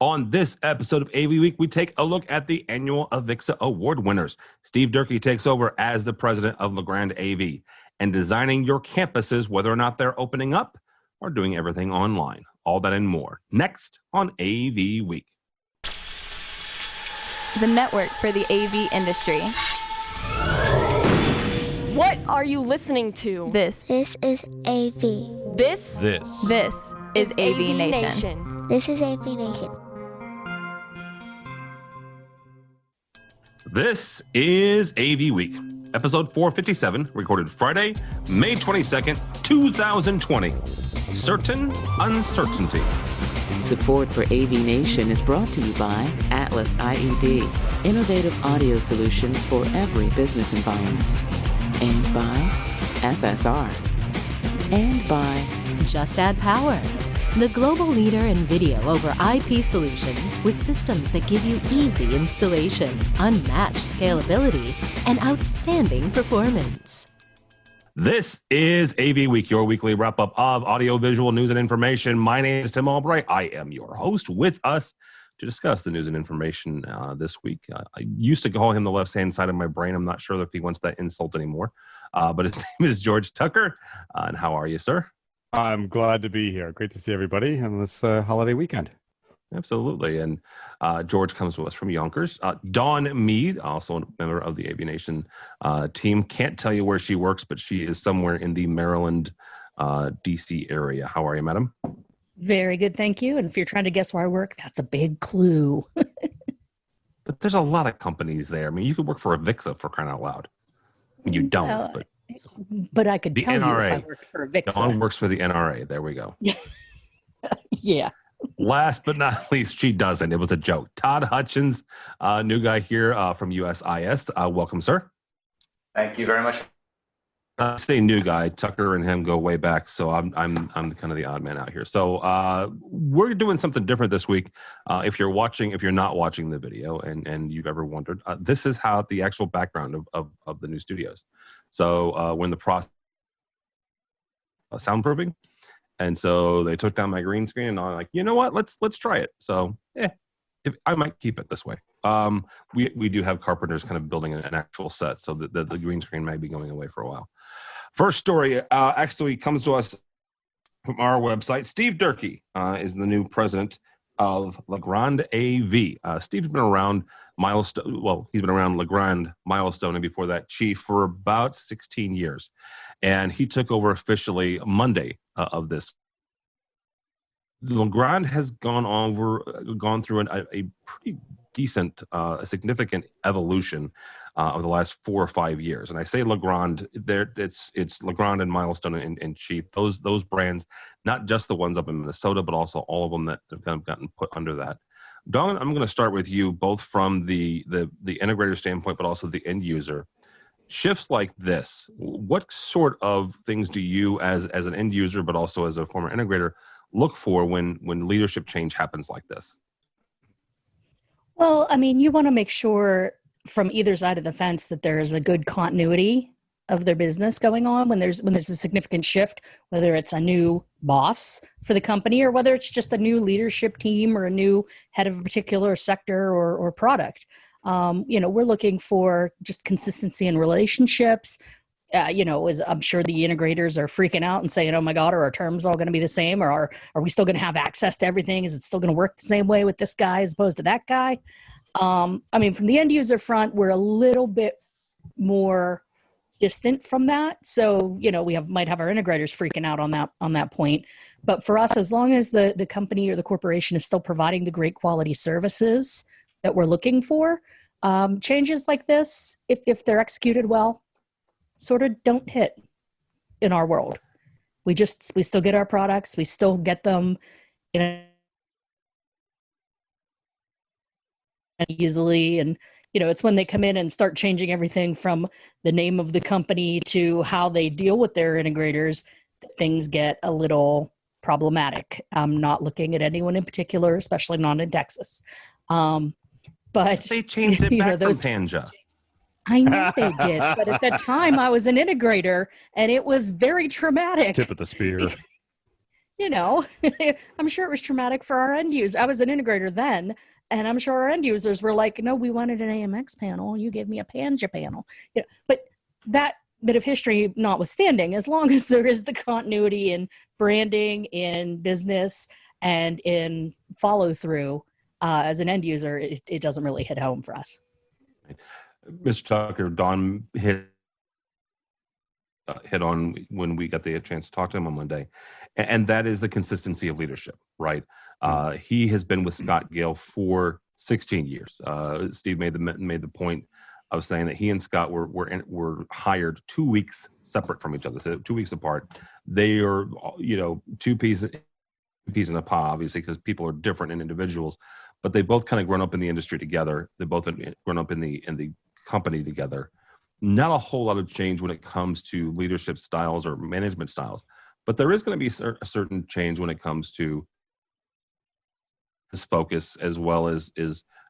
On this episode of AV Week, we take a look at the annual AVIXA award winners. Steve Durkee takes over as the president of Legrand AV and designing your campuses, whether or not they're opening up or doing everything online. All that and more next on AV Week. The network for the AV industry. What are you listening to? This is AV. This is AVNation. This is AVNation. This is AV Week, episode 457, recorded Friday, May 22nd, 2020. Certain uncertainty. Support for AVNation is brought to you by Atlas IED, innovative audio solutions for every business environment. And by FSR. And by Just Add Power, the global leader in video over IP solutions with systems that give you easy installation, unmatched scalability, and outstanding performance. This is AV Week, your weekly wrap-up of audio-visual news and information. My name is Tim Albright. I am your host. With us to discuss the news and information this week. I used to call him the left-hand side of my brain. I'm not sure if he wants that insult anymore. But his name is George Tucker. And how are you, sir? I'm glad to be here. Great to see everybody on this holiday weekend. Absolutely. And George comes to us from Yonkers. Dawn Mead, also a member of the AVNation team. Can't tell you where she works, but she is somewhere in the Maryland, D.C. area. How are you, madam? Very good, thank you. And if you're trying to guess where I work, that's a big clue. But there's a lot of companies there. I mean, you could work for AVIXA for crying out loud. I mean, you don't, but I could tell NRA. you if I worked for AVIXA. Dawn works for the NRA. There we go. Yeah. Last but not least, she doesn't. It was a joke. Todd Hutchins, new guy here from USIS. Welcome, sir. Thank you very much. Say new guy. Tucker and him go way back, so I'm kind of the odd man out here. So we're doing something different this week. If you're not watching the video, and you've ever wondered, this is how the actual background of the new studios. So when the process soundproofing, and so they took down my green screen, and I'm like, you know what? Let's try it. So I might keep it this way. We do have carpenters kind of building an actual set, so the green screen may be going away for a while. First story actually comes to us from our website. Steve Durkee is the new president of Legrand AV. Steve's been around Milestone. Well, he's been around Legrand, Milestone, and before that, Chief, for about 16 years. And he took over officially Monday of this. Legrand has gone through a pretty decent, significant evolution over the last 4 or 5 years. And I say Legrand, it's Legrand and Milestone and Chief. Those brands, not just the ones up in Minnesota, but also all of them that have kind of gotten put under that. Dawn, I'm going to start with you, both from the integrator standpoint, but also the end user. Shifts like this, what sort of things do you, as an end user, but also as a former integrator, look for when leadership change happens like this? Well, I mean, you want to make sure from either side of the fence that there is a good continuity of their business going on when there's a significant shift, whether it's a new boss for the company or whether it's just a new leadership team or a new head of a particular sector or product. We're looking for just consistency in relationships. As I'm sure the integrators are freaking out and saying, oh my God, are our terms all going to be the same? Or are we still going to have access to everything? Is it still going to work the same way with this guy as opposed to that guy? From the end user front, we're a little bit more distant from that. So, we might have our integrators freaking out on that point. But for us, as long as the company or the corporation is still providing the great quality services that we're looking for, changes like this, if they're executed well, sort of don't hit in our world. We still get our products. We still get them easily. And, it's when they come in and start changing everything from the name of the company to how they deal with their integrators, that things get a little problematic. I'm not looking at anyone in particular, especially not in Texas. But they changed it back from Panja. I know they did, but at that time I was an integrator and it was very traumatic. Tip of the spear. you know, I'm sure it was traumatic for our end users. I was an integrator then, and I'm sure our end users were like, no, we wanted an AMX panel. You gave me a Panja panel. But that bit of history notwithstanding, as long as there is the continuity in branding, in business, and in follow through, as an end user, it doesn't really hit home for us. Mr. Tucker, Don hit on when we got the chance to talk to him on Monday, and that is the consistency of leadership, right? He has been with Scott Gale for 16 years. Steve made the point of saying that he and Scott were hired 2 weeks separate from each other, so 2 weeks apart. They are, two peas in a pod, obviously, because people are different and individuals, but they both kind of grown up in the industry together. They both grown up in the company together. Not a whole lot of change when it comes to leadership styles or management styles, but there is going to be a certain change when it comes to his focus, as well as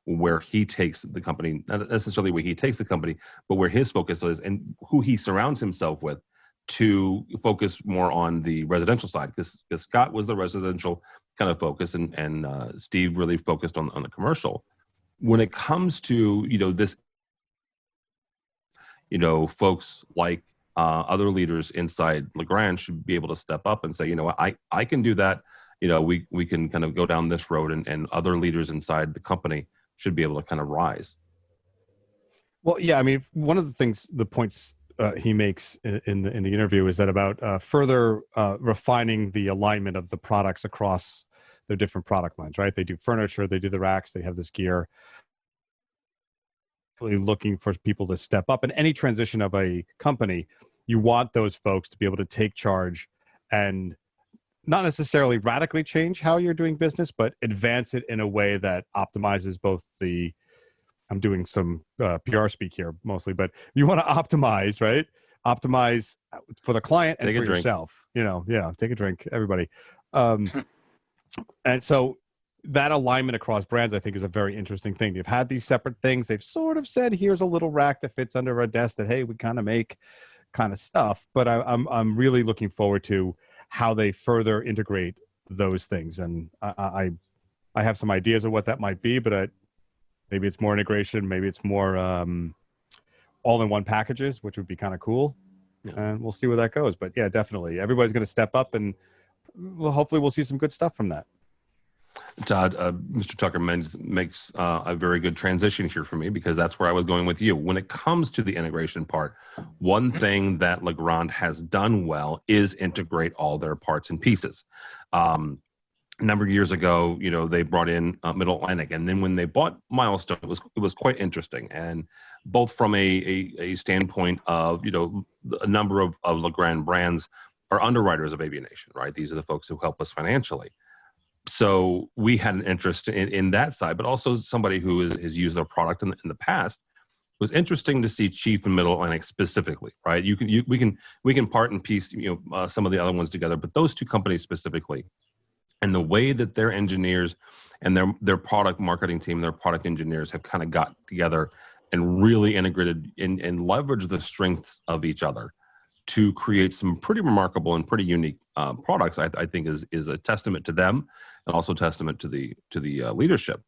where he takes the company, not necessarily where he takes the company, but where his focus is and who he surrounds himself with to focus more on the residential side, because Scott was the residential kind of focus, and Steve really focused on the commercial. When it comes to, this, folks like other leaders inside Legrand should be able to step up and say, I can do that. We can kind of go down this road, and other leaders inside the company should be able to kind of rise. Well, yeah, I mean, one of the points he makes in the interview is that about further refining the alignment of the products across their different product lines, right? They do furniture, they do the racks, they have this gear. Really looking for people to step up. In any transition of a company, you want those folks to be able to take charge and not necessarily radically change how you're doing business, but advance it in a way that optimizes both I'm doing some PR speak here mostly, but you want to optimize, right? Optimize for the client and for yourself. Take a drink, everybody. And so that alignment across brands, I think, is a very interesting thing. They've had these separate things. They've sort of said, here's a little rack that fits under a desk that, hey, we kind of make kind of stuff. But I'm really looking forward to how they further integrate those things. And I have some ideas of what that might be, but maybe it's more integration. Maybe it's more all-in-one packages, which would be kind of cool. Yeah. And we'll see where that goes. But yeah, definitely. Everybody's going to step up, and hopefully we'll see some good stuff from that. Todd, Mr. Tucker makes a very good transition here for me, because that's where I was going with you. When it comes to the integration part, one thing that Legrand has done well is integrate all their parts and pieces. A number of years ago, they brought in Middle Atlantic, and then when they bought Milestone, it was quite interesting. And both from a standpoint of, a number of Legrand brands are underwriters of AVNation, right? These are the folks who help us financially. So we had an interest in that side, but also somebody who has used their product in the past. It was interesting to see Chief and Middle Atlantic specifically, right? We can part and piece some of the other ones together, but those two companies specifically, and the way that their engineers and their product marketing team, their product engineers have kind of got together and really integrated and leveraged the strengths of each other to create some pretty remarkable and pretty unique products, I think is a testament to them, and also testament to the leadership.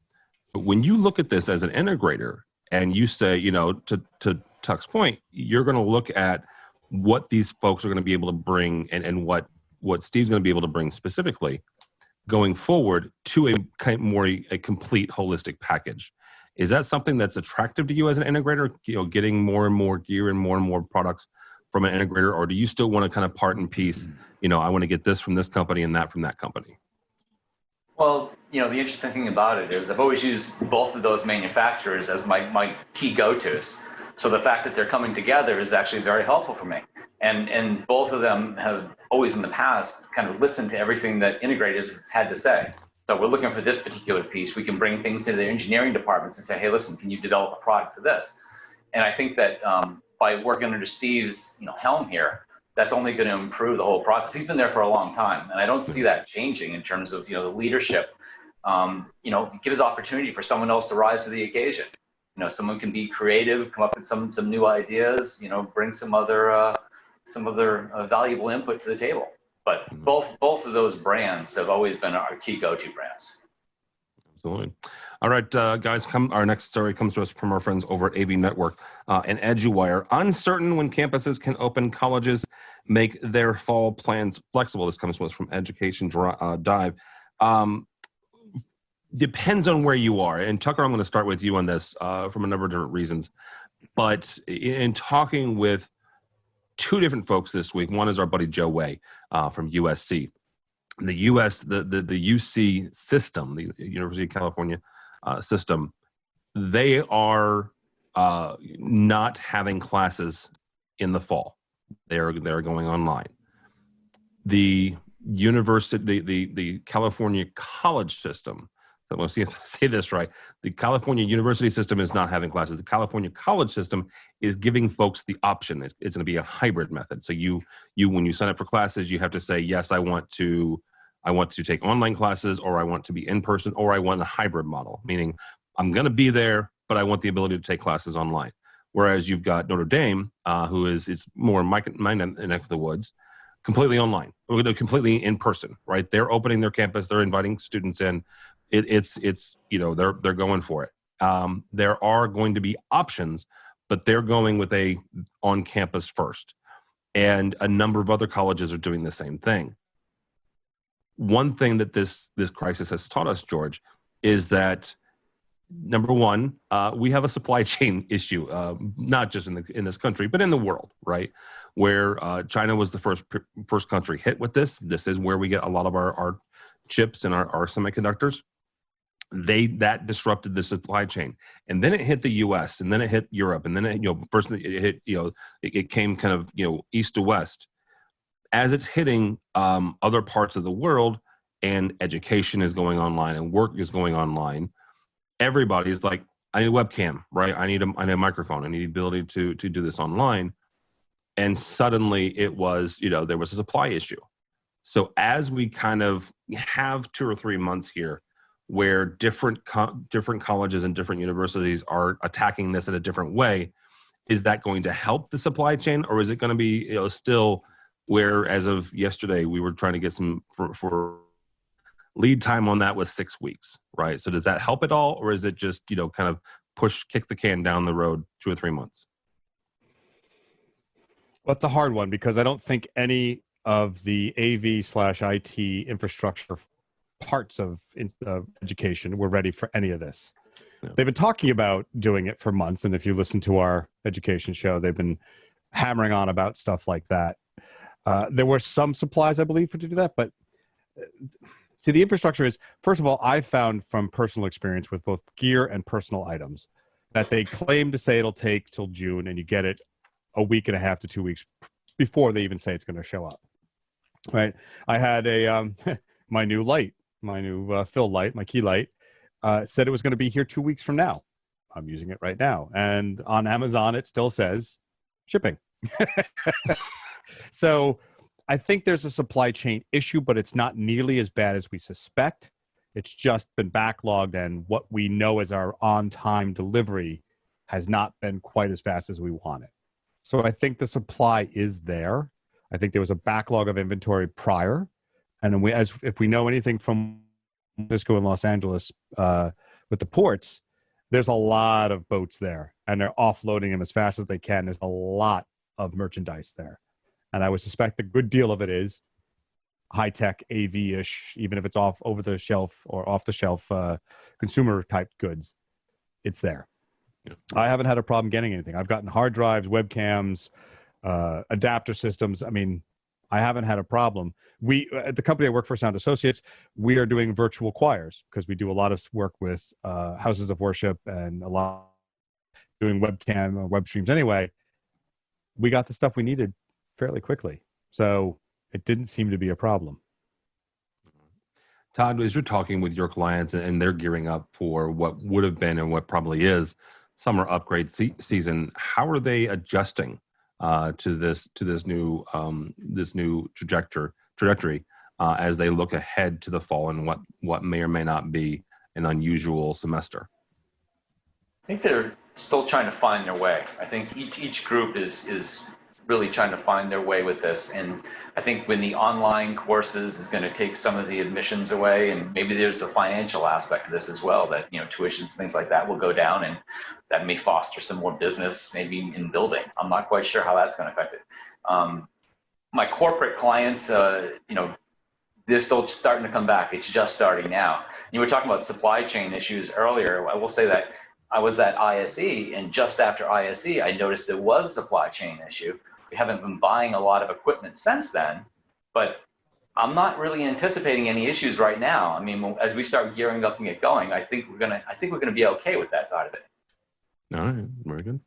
But when you look at this as an integrator, and you say, to Tuck's point, you're going to look at what these folks are going to be able to bring, and what Steve's going to be able to bring specifically going forward to a complete holistic package. Is that something that's attractive to you as an integrator? Getting more and more gear and more products from an integrator, or do you still want to kind of part and piece? I want to get this from this company and that from that company. Well, the interesting thing about it is I've always used both of those manufacturers as my key go-tos. So the fact that they're coming together is actually very helpful for me. And both of them have always in the past kind of listened to everything that integrators have had to say. So we're looking for this particular piece. We can bring things to their engineering departments and say, hey, listen, can you develop a product for this? And I think that by working under Steve's helm here, that's only going to improve the whole process. He's been there for a long time, and I don't see that changing in terms of the leadership. It gives opportunity for someone else to rise to the occasion. Someone can be creative, come up with some new ideas. Bring some other valuable input to the table. But both of those brands have always been our key go-to brands. Absolutely. All right, guys, our next story comes to us from our friends over at AV Network and EduWire. Uncertain when campuses can open, colleges make their fall plans flexible. This comes to us from Education Dive. Depends on where you are. And Tucker, I'm going to start with you on this from a number of different reasons. But in talking with two different folks this week, one is our buddy Joe Way from USC. The UC system, the University of California system, they are not having classes in the fall. They're going online. The university, the California college system. So let's see if I say this right. The California university system is not having classes. The California college system is giving folks the option. It's going to be a hybrid method. So you when you sign up for classes, you have to say, yes, I want to take online classes, or I want to be in person, or I want a hybrid model, meaning I'm going to be there, but I want the ability to take classes online. Whereas you've got Notre Dame, who is more in my neck of the woods, completely online, completely in person, right? They're opening their campus. They're inviting students in. It's they're going for it. There are going to be options, but they're going with a on campus first, and a number of other colleges are doing the same thing. One thing that this crisis has taught us, George, is that number one, we have a supply chain issue, not just in this country, but in the world, right? Where China was the first country hit with this. This is where we get a lot of our chips and our semiconductors. That disrupted the supply chain, and then it hit the U.S. and then it hit Europe, and then it came kind of east to west. As it's hitting other parts of the world, and education is going online and work is going online, everybody's like, I need a webcam, right? I need a microphone. I need the ability to do this online. And suddenly it was, there was a supply issue. So as we kind of have 2 or 3 months here where different colleges and different universities are attacking this in a different way, is that going to help the supply chain, or is it going to be still where, as of yesterday, we were trying to get some for lead time on that was 6 weeks, right? So does that help at all, or is it just kind of kick the can down the road 2 or 3 months? Well, it's a hard one because I don't think any of the AV/IT infrastructure parts of education were ready for any of this. Yeah. They've been talking about doing it for months, and if you listen to our education show, they've been hammering on about stuff like that. There were some supplies, I believe, to do that, but see, the infrastructure is, first of all, I found from personal experience with both gear and personal items that they claim to say it'll take till June, and you get it a week and a half to 2 weeks before they even say it's going to show up. Right? I had my new light, my new fill light, my key light, said it was going to be here 2 weeks from now. I'm using it right now, and on Amazon it still says shipping. So I think there's a supply chain issue, but it's not nearly as bad as we suspect. It's just been backlogged, and what we know as our on-time delivery has not been quite as fast as we wanted. So I think the supply is there. I think there was a backlog of inventory prior. And then if we know anything from Francisco and Los Angeles with the ports, there's a lot of boats there, and they're offloading them as fast as they can. There's a lot of merchandise there. And I would suspect a good deal of it is high-tech AV-ish, even if it's over-the-shelf or off-the-shelf consumer-type goods. It's there. Yeah. I haven't had a problem getting anything. I've gotten hard drives, webcams, adapter systems. I mean, I haven't had a problem. We, at the company I work for, Sound Associates, we are doing virtual choirs because we do a lot of work with houses of worship and a lot doing webcam or web streams anyway. We got the stuff we needed fairly quickly. So it didn't seem to be a problem. Todd, as you're talking with your clients and they're gearing up for what would have been and what probably is summer upgrade season, how are they adjusting to this new trajectory as they look ahead to the fall and what may or may not be an unusual semester? I think they're still trying to find their way. I think each group is really trying to find their way with this. And I think when the online courses is going to take some of the admissions away, and maybe there's a financial aspect to this as well, that, you know, tuitions, things like that will go down, and that may foster some more business, maybe in building. I'm not quite sure how that's going to affect it. My corporate clients, you know, they're still starting to come back. It's just starting now. You were talking about supply chain issues earlier. I will say that I was at ISE, and just after ISE, I noticed there was a supply chain issue. We haven't been buying a lot of equipment since then, but I'm not really anticipating any issues right now. I mean, as we start gearing up and get going, I think we're gonna be okay with that side of it. All right, very good.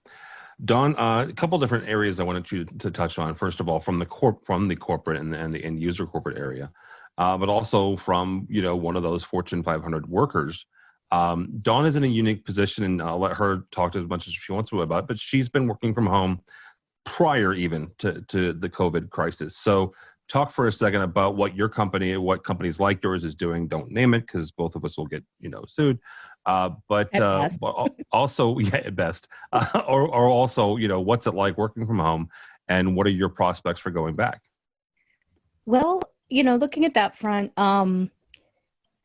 Don, a couple different areas I wanted you to touch on. First of all, from the corporate and the end user corporate area, but also from, you know, one of those Fortune 500 workers. Dawn is in a unique position, and I'll let her talk to as much as she wants to about it, but she's been working from home prior even to the COVID crisis. So talk for a second about what companies like yours is doing. Don't name it, because both of us will get, you know, sued. But also, yeah, at best, or also, you know, what's it like working from home, and what are your prospects for going back? Well, you know, looking at that front,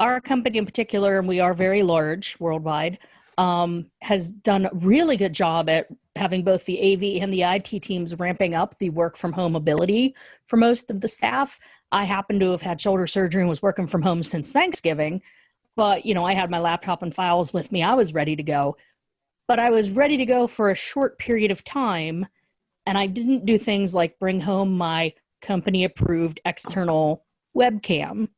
our company in particular, and we are very large worldwide, has done a really good job at having both the AV and the IT teams ramping up the work from home ability for most of the staff. I happen to have had shoulder surgery and was working from home since Thanksgiving, but, you know, I had my laptop and files with me. I was ready to go, but I was ready to go for a short period of time, and I didn't do things like bring home my company approved external webcam,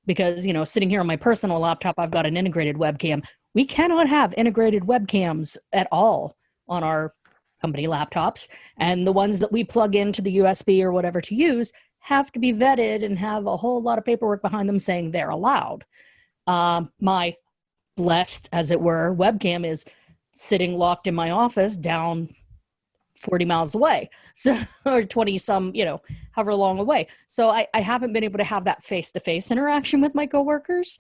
because, you know, sitting here on my personal laptop, I've got an integrated webcam. We cannot have integrated webcams at all on our company laptops. And the ones that we plug into the USB or whatever to use have to be vetted and have a whole lot of paperwork behind them saying they're allowed. My blessed, as it were, webcam is sitting locked in my office down 40 miles away, so, or 20 some, you know, however long away. So I haven't been able to have that face-to-face interaction with my coworkers.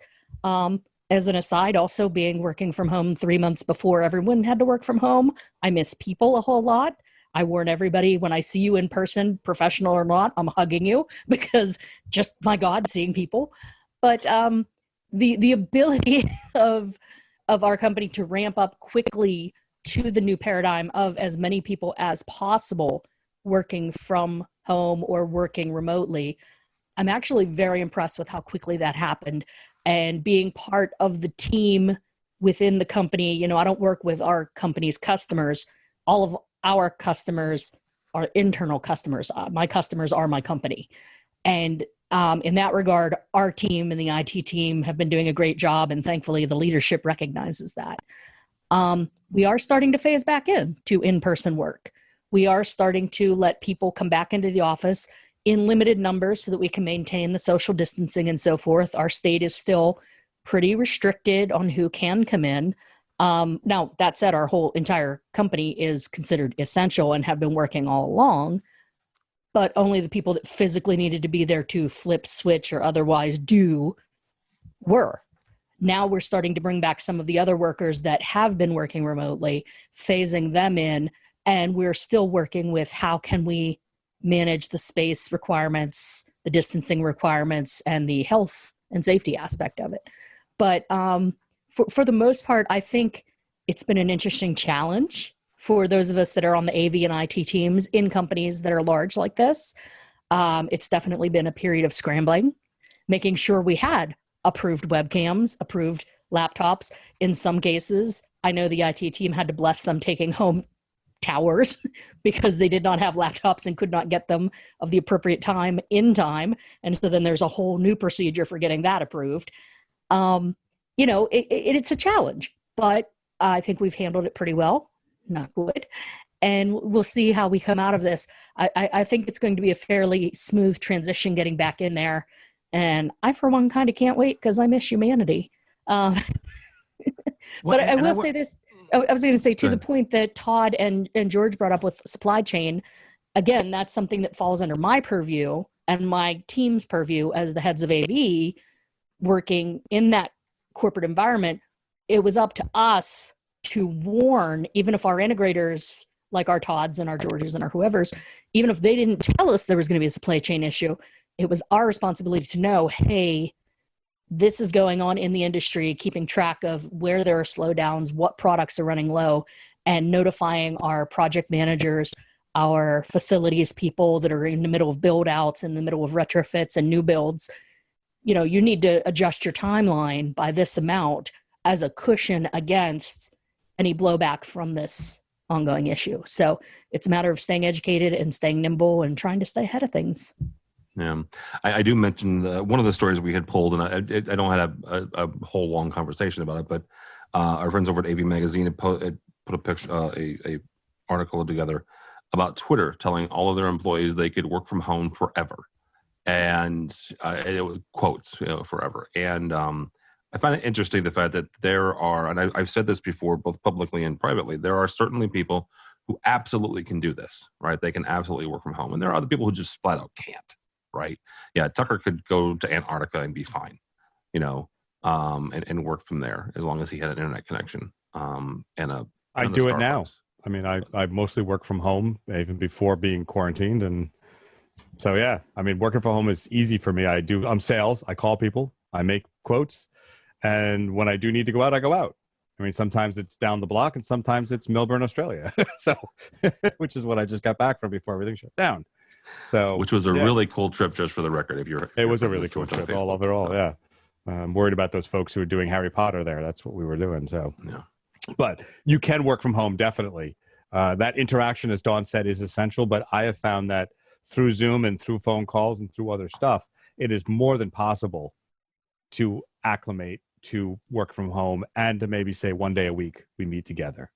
As an aside, also working from home 3 months before everyone had to work from home, I miss people a whole lot. I warn everybody, when I see you in person, professional or not, I'm hugging you, because just, my God, seeing people. But the ability of our company to ramp up quickly to the new paradigm of as many people as possible working from home or working remotely, I'm actually very impressed with how quickly that happened. And being part of the team within the company, you know, I don't work with our company's customers. All of our customers are internal customers. My customers are my company. And in that regard, our team and the IT team have been doing a great job, and thankfully the leadership recognizes that. We are starting to phase back into in-person work. We are starting to let people come back into the office in limited numbers so that we can maintain the social distancing and so forth. Our state is still pretty restricted on who can come in. Now, that said, our whole entire company is considered essential and have been working all along, but only the people that physically needed to be there to flip, switch, or otherwise were. Now we're starting to bring back some of the other workers that have been working remotely, phasing them in, and we're still working with how can we manage the space requirements, the distancing requirements, and the health and safety aspect of it. But for the most part, I think it's been an interesting challenge for those of us that are on the AV and IT teams in companies that are large like this. It's definitely been a period of scrambling, making sure we had approved webcams, approved laptops. In some cases, I know the IT team had to bless them taking home towers because they did not have laptops and could not get them of the appropriate time in time. And so then there's a whole new procedure for getting that approved. You know, it's a challenge, but I think we've handled it pretty well, knock wood. And we'll see how we come out of this. I think it's going to be a fairly smooth transition getting back in there. And I, for one, kind of can't wait because I miss humanity. But I will say this. I was going to say, to the point that Todd and George brought up with supply chain, again, that's something that falls under my purview and my team's purview as the heads of AV working in that corporate environment. It was up to us to warn, even if our integrators like our Todds and our Georges and our whoever's, even if they didn't tell us there was going to be a supply chain issue, it was our responsibility to know, hey, this is going on in the industry, keeping track of where there are slowdowns, what products are running low, and notifying our project managers, our facilities people that are in the middle of build outs, in the middle of retrofits and new builds. You need to adjust your timeline by this amount as a cushion against any blowback from this ongoing issue. So it's a matter of staying educated and staying nimble and trying to stay ahead of things. Yeah, I do mention one of the stories we had pulled, and I don't have a whole long conversation about it, but our friends over at AV Magazine had put a picture, a article together about Twitter telling all of their employees they could work from home forever, and it was quotes, forever. And I find it interesting the fact that there are, and I've said this before, both publicly and privately, there are certainly people who absolutely can do this, right? They can absolutely work from home, and there are other people who just flat out can't. Right. Yeah. Tucker could go to Antarctica and be fine, and work from there as long as he had an internet connection. I do it now. I mean, I mostly work from home even before being quarantined. And so, yeah, I mean, working from home is easy for me. I'm sales. I call people, I make quotes. And when I do need to go out, I go out. I mean, sometimes it's down the block and sometimes it's Melbourne, Australia. So, which is what I just got back from before everything shut down. So, which was a really cool trip, just for the record. It was a really cool trip. All overall, so. Yeah. I'm worried about those folks who are doing Harry Potter there. That's what we were doing. So, yeah. But you can work from home, definitely. That interaction, as Dawn said, is essential. But I have found that through Zoom and through phone calls and through other stuff, it is more than possible to acclimate to work from home and to maybe say one day a week we meet together.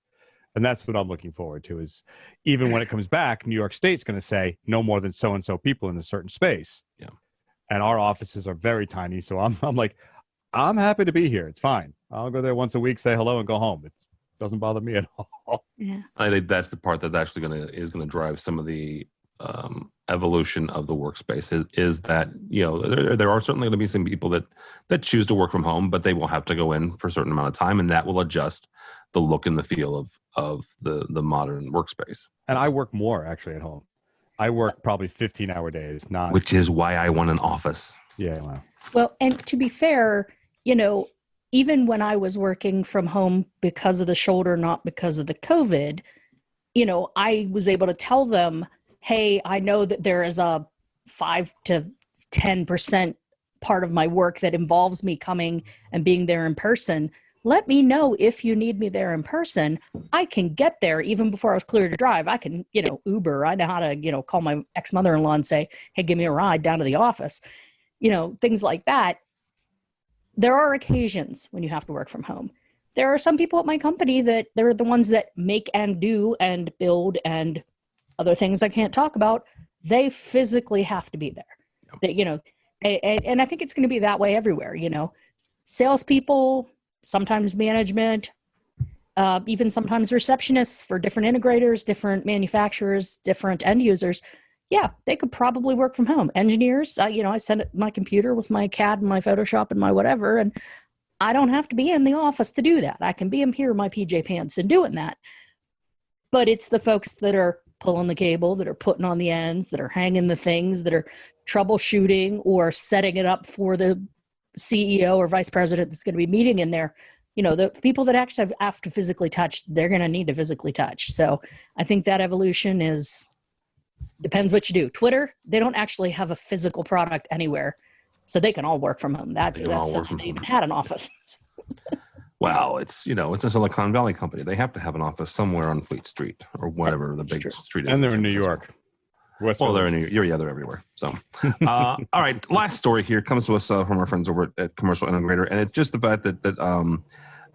And that's what I'm looking forward to, is even when it comes back, New York State's going to say no more than so-and-so people in a certain space. Yeah. And our offices are very tiny. So I'm like, I'm happy to be here. It's fine. I'll go there once a week, say hello and go home. It doesn't bother me at all. Yeah. I think that's the part that's actually going to drive some of the evolution of the workspace is that, there are certainly going to be some people that choose to work from home, but they will have to go in for a certain amount of time, and that will adjust the look and the feel of the modern workspace. And I work more actually at home. I work probably 15-hour days, which is why I want an office. Yeah. Wow. Well, and to be fair, even when I was working from home because of the shoulder, not because of the COVID, I was able to tell them, hey, I know that there is a 5 to 10% part of my work that involves me coming and being there in person. Let me know if you need me there in person. I can get there even before I was clear to drive. I can, Uber. I know how to, call my ex-mother-in-law and say, hey, give me a ride down to the office. Things like that. There are occasions when you have to work from home. There are some people at my company that they're the ones that make and do and build and other things I can't talk about. They physically have to be there. That, and I think it's going to be that way everywhere. Salespeople, sometimes management, even sometimes receptionists for different integrators, different manufacturers, different end users. Yeah, they could probably work from home. Engineers, I send my computer with my CAD and my Photoshop and my whatever, and I don't have to be in the office to do that. I can be in here in my PJ pants and doing that. But it's the folks that are pulling the cable, that are putting on the ends, that are hanging the things, that are troubleshooting or setting it up for the CEO or vice president that's going to be meeting in there. The people that actually have to physically touch, they're going to need to physically touch. So I think that evolution depends what you do. Twitter, they don't actually have a physical product anywhere, so they can all work from home. That's something they even had an office. Well, it's a Silicon Valley company. They have to have an office somewhere on Fleet Street or whatever the big street is. And they're in New York. They're in New York. Yeah, they're everywhere. So, all right. Last story here comes to us from our friends over at Commercial Integrator, and it's just the fact that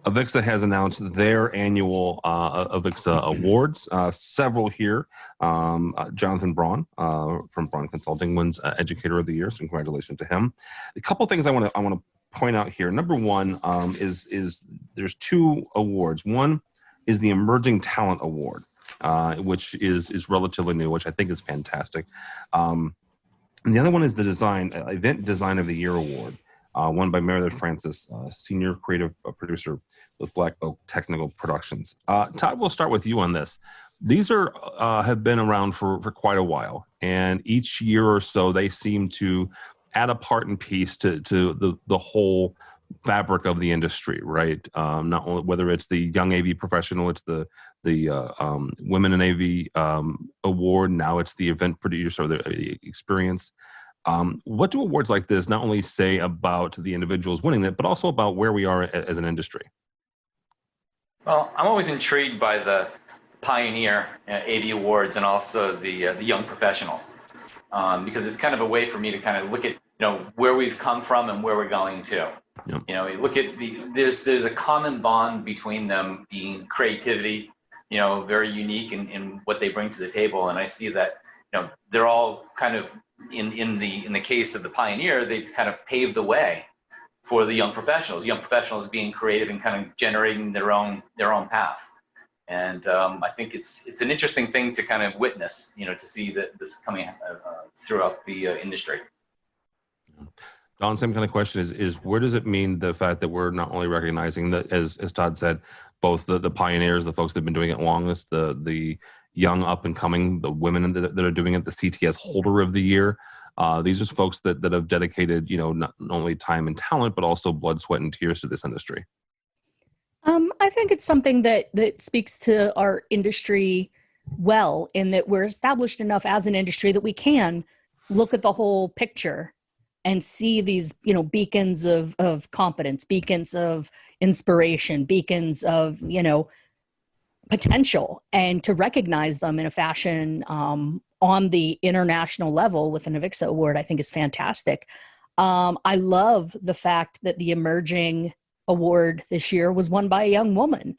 AVIXA has announced their annual AVIXA awards. Several here. Jonathan Braun from Braun Consulting wins Educator of the Year. So congratulations to him. A couple things I want to point out here. Number one is there's two awards. One is the Emerging Talent Award, which is relatively new, which I think is fantastic. And the other one is the Event Design of the Year Award, won by Meredith Francis, Senior Creative Producer with Black Oak Technical Productions. Todd, we'll start with you on this. these are have been around for quite a while, and each year or so they seem to add a part and piece to the whole fabric of the industry, right? Not only whether it's the Young AV Professional, it's the Women in AV award. Now it's the Event Producer or the Experience. What do awards like this not only say about the individuals winning it, but also about where we are as an industry? Well, I'm always intrigued by the Pioneer AV Awards and also the Young Professionals, because it's kind of a way for me to kind of look at where we've come from and where we're going to. Yep. You look at there's a common bond between them being creativity, very unique in what they bring to the table, and I see that they're all kind of in the case of the Pioneer, they've kind of paved the way for the young professionals. Young professionals being creative and kind of generating their own path. And I think it's an interesting thing to kind of witness, to see that this coming throughout the industry. Don, same kind of question is where does it mean the fact that we're not only recognizing that, as Todd said, both the pioneers, the folks that have been doing it longest, the young up and coming, the women that are doing it, the CTS Holder of the Year. These are folks that have dedicated, not only time and talent, but also blood, sweat, and tears to this industry. I think it's something that speaks to our industry well, in that we're established enough as an industry that we can look at the whole picture and see these, beacons of competence, beacons of inspiration, beacons of, potential, and to recognize them in a fashion on the international level with an AVIXA award, I think is fantastic. I love the fact that the Emerging Award this year was won by a young woman.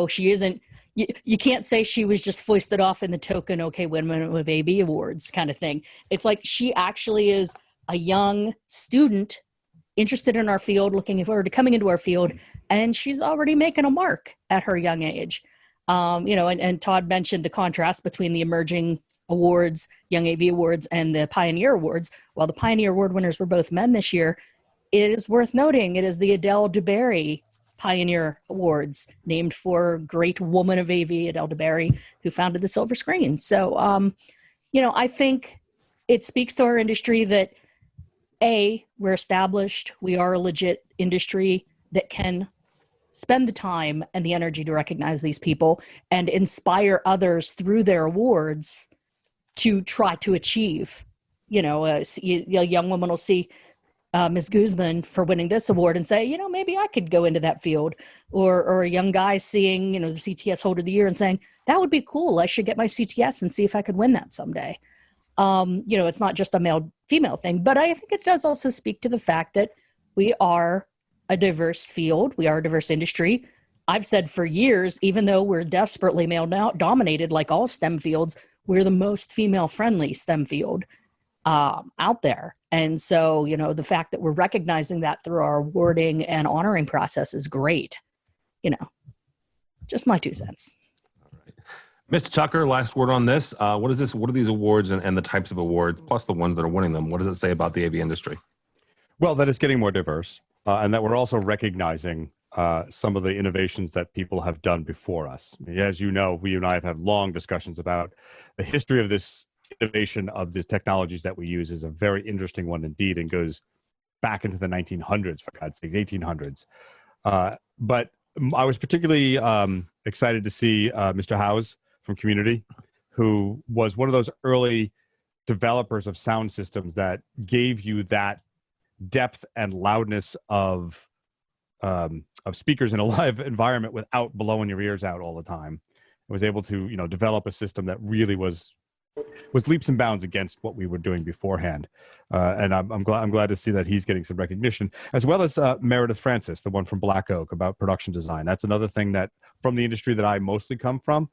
She isn't, you can't say she was just foisted off in the token, okay, Women with AV Awards kind of thing. It's like she actually is a young student interested in our field, looking forward to coming into our field, and she's already making a mark at her young age. And Todd mentioned the contrast between the Emerging Awards, Young AV Awards, and the Pioneer Awards. While the Pioneer Award winners were both men this year, it is worth noting it is the Adele DeBerry Pioneer Awards, named for great woman of AV, Adele DeBerry, who founded the Silver Screen. So, I think it speaks to our industry that, A, we're established, we are a legit industry that can spend the time and the energy to recognize these people and inspire others through their awards to try to achieve. A young woman will see Ms. Guzman for winning this award and say, maybe I could go into that field. Or a young guy seeing, the CTS Holder of the Year and saying, that would be cool. I should get my CTS and see if I could win that someday. It's not just a male-female thing, but I think it does also speak to the fact that we are a diverse field. We are a diverse industry. I've said for years, even though we're desperately male-dominated like all STEM fields, we're the most female-friendly STEM field out there. And so, the fact that we're recognizing that through our awarding and honoring process is great. Just my 2 cents. Mr. Tucker, last word on this. What is this? What are these awards and the types of awards, plus the ones that are winning them? What does it say about the AV industry? Well, that it's getting more diverse, and that we're also recognizing some of the innovations that people have done before us. As you know, you and I have had long discussions about the history of this innovation of the technologies that we use. Is a very interesting one indeed, and goes back into the 1900s, for God's sakes, 1800s. But I was particularly excited to see Mr. Howes from Community, who was one of those early developers of sound systems that gave you that depth and loudness of speakers in a live environment without blowing your ears out all the time. I was able to, develop a system that really was leaps and bounds against what we were doing beforehand. And I'm glad to see that he's getting some recognition, as well as Meredith Francis, the one from Black Oak, about production design. That's another thing that from the industry that I mostly come from,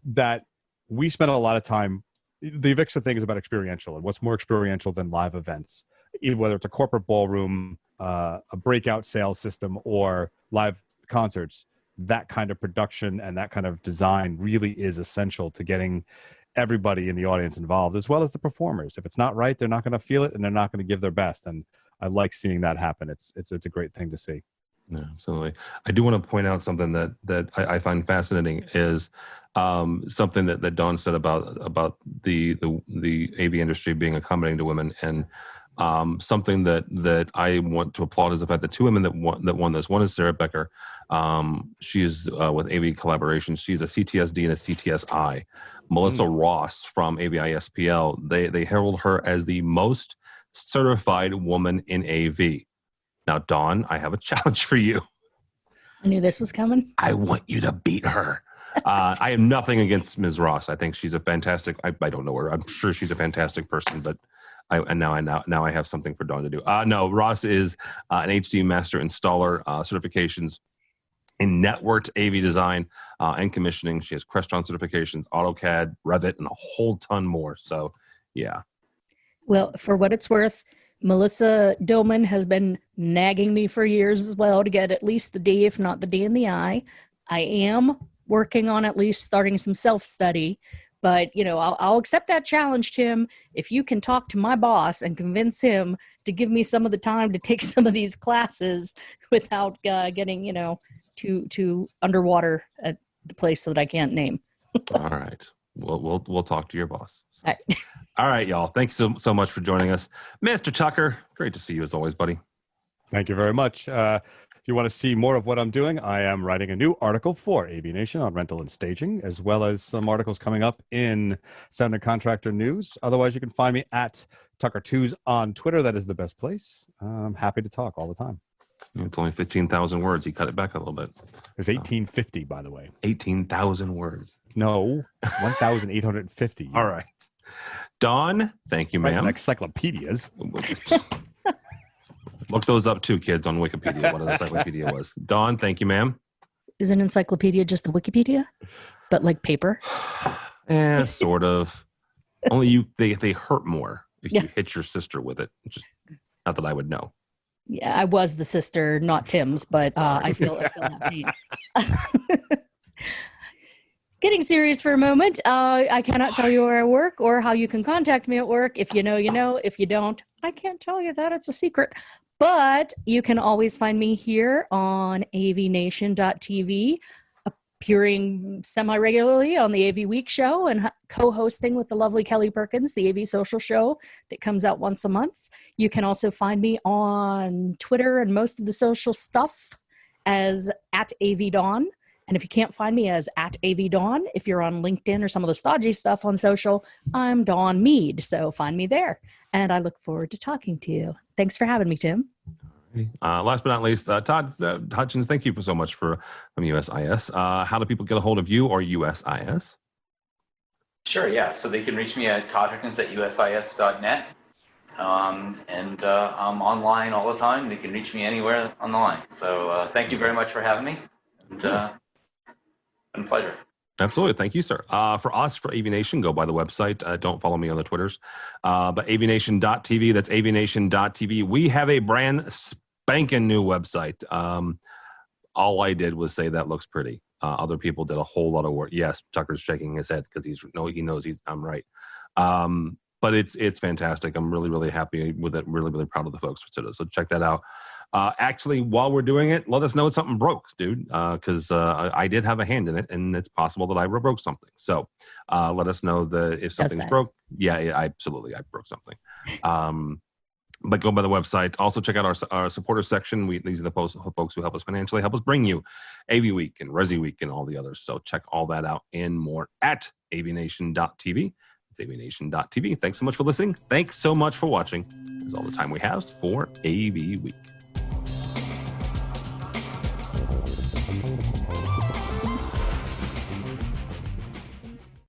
that we spend a lot of time. The AVIXA thing is about experiential, and what's more experiential than live events, even whether it's a corporate ballroom, a breakout sales system, or live concerts. That kind of production and that kind of design really is essential to getting everybody in the audience involved, as well as the performers. If it's not right, they're not going to feel it, and they're not going to give their best. And I like seeing that happen. It's a great thing to see. Yeah, absolutely. I do want to point out something that I find fascinating is something that Dawn said about the AV industry being accommodating to women, and something that I want to applaud is the fact that two women that won this. One is Sarah Becker. She's with AV Collaborations. She's a CTSD and a CTSI. Melissa Ross from AVISPL. They herald her as the most certified woman in AV. Now, Dawn, I have a challenge for you. I knew this was coming. I want you to beat her. I have nothing against Ms. Ross. I think she's a fantastic. I don't know her. I'm sure she's a fantastic person, but now I have something for Dawn to do. No, Ross is an HD Master Installer, certifications in networked AV design and commissioning. She has Crestron certifications, AutoCAD, Revit, and a whole ton more. So, yeah. Well, for what it's worth, Melissa Dillman has been nagging me for years as well to get at least the D, if not the D in the I. I am working on at least starting some self-study, but I'll accept that challenge, Tim, if you can talk to my boss and convince him to give me some of the time to take some of these classes without getting too underwater at the place that I can't name. All right, we'll talk to your boss. All right. All right, y'all. Thanks so much for joining us, Mr. Tucker. Great to see you as always, buddy. Thank you very much. If you want to see more of what I'm doing, I am writing a new article for AVNation on rental and staging, as well as some articles coming up in Sound and Contractor News. Otherwise, you can find me at Tucker2s on Twitter. That is the best place. I'm happy to talk all the time. It's only 15,000 words. You cut it back a little bit. It's 1850, by the way. 18,000 words. No, 1,850. All right. Dawn, thank you, ma'am. Encyclopedias. Look those up too, kids, on Wikipedia, what an encyclopedia was. Dawn, thank you, ma'am. Is an encyclopedia just a Wikipedia? But like paper? Sort of. Only they hurt more if you hit your sister with it. Just not that I would know. Yeah, I was the sister, not Tim's, but I feel that pain. Getting serious for a moment, I cannot tell you where I work or how you can contact me at work. If you know, you know. If you don't, I can't tell you that. It's a secret. But you can always find me here on AVNation.tv, appearing semi-regularly on the AVWeek show and co-hosting with the lovely Kelly Perkins, the AV Social show that comes out once a month. You can also find me on Twitter and most of the social stuff as at AVDawn. And if you can't find me as at AVDawn, if you're on LinkedIn or some of the stodgy stuff on social, I'm Dawn Mead. So find me there. And I look forward to talking to you. Thanks for having me, Tim. Last but not least, Todd Hutchins, thank you so much from USIS. How do people get a hold of you or USIS? Sure, yeah. So they can reach me at toddhutchins@usis.net. And I'm online all the time. They can reach me anywhere on the line. So thank you very much for having me. And been a pleasure. Absolutely. Thank you, sir. For us, for AVNation, go by the website. Don't follow me on the Twitters. But AVNation.tv, that's AVNation.tv. We have a brand spanking new website. All I did was say that looks pretty. Other people did a whole lot of work. Yes, Tucker's shaking his head because he knows I'm right. But it's fantastic. I'm really, really happy with it. Really, really proud of the folks. So check that out. Actually, while we're doing it, let us know if something broke, dude, because I did have a hand in it, and it's possible that I broke something. So let us know if something's broke. Yeah, absolutely, I broke something. But go by the website. Also, check out our supporter section. These are the folks who help us financially, help us bring you AVWeek and ResiWeek and all the others. So check all that out and more at avnation.tv. It's avnation.tv. Thanks so much for listening. Thanks so much for watching. That's all the time we have for AV Week.